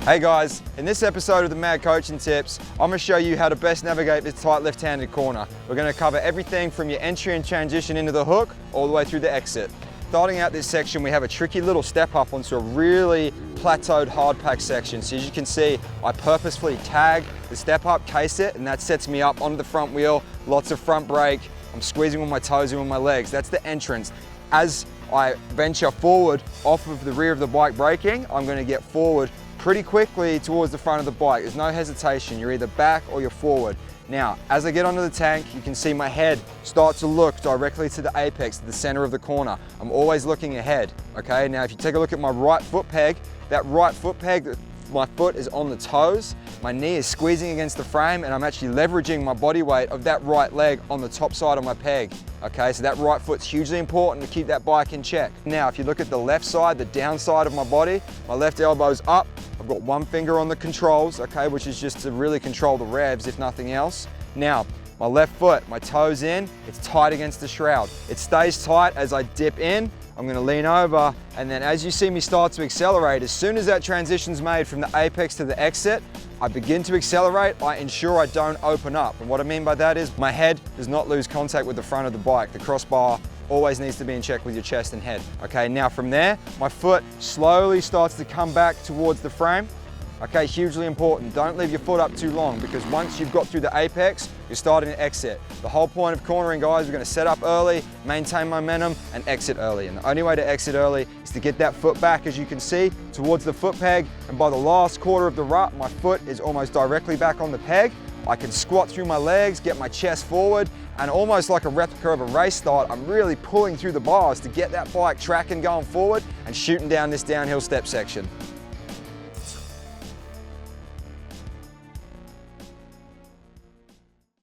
Hey guys, in this episode of the M.A.D Coaching Tips, I'm going to show you how to best navigate this tight left-handed corner. We're going to cover everything from your entry and transition into the hook, all the way through the exit. Starting out this section, we have a tricky little step up onto a really plateaued hard pack section. So as you can see, I purposefully tag the step up, case it, and that sets me up onto the front wheel, lots of front brake. I'm squeezing with my toes and with my legs. That's the entrance. As I venture forward off of the rear of the bike braking, I'm going to get forward pretty quickly towards the front of the bike. There's no hesitation. You're either back or you're forward. Now, as I get onto the tank, you can see my head start to look directly to the apex, to the center of the corner. I'm always looking ahead, okay? Now, if you take a look at my right foot peg, that right foot peg, my foot is on the toes, my knee is squeezing against the frame, and I'm actually leveraging my body weight of that right leg on the top side of my peg. Okay, so that right foot's hugely important to keep that bike in check. Now, if you look at the left side, the downside of my body, my left elbow's up. I've got one finger on the controls, okay, which is just to really control the revs, if nothing else. Now, my left foot, my toes in, it's tight against the shroud. It stays tight as I dip in. I'm gonna lean over, and then as you see me start to accelerate, as soon as that transition's made from the apex to the exit, I begin to accelerate, I ensure I don't open up. And what I mean by that is my head does not lose contact with the front of the bike. The crossbar always needs to be in check with your chest and head. Okay, now from there, my foot slowly starts to come back towards the frame. Okay, hugely important. Don't leave your foot up too long, because once you've got through the apex, you're starting to exit. The whole point of cornering, guys, we're gonna set up early, maintain momentum, and exit early. And the only way to exit early is to get that foot back, as you can see, towards the foot peg. And by the last quarter of the rut, my foot is almost directly back on the peg. I can squat through my legs, get my chest forward, and almost like a replica of a race start, I'm really pulling through the bars to get that bike tracking going forward and shooting down this downhill step section.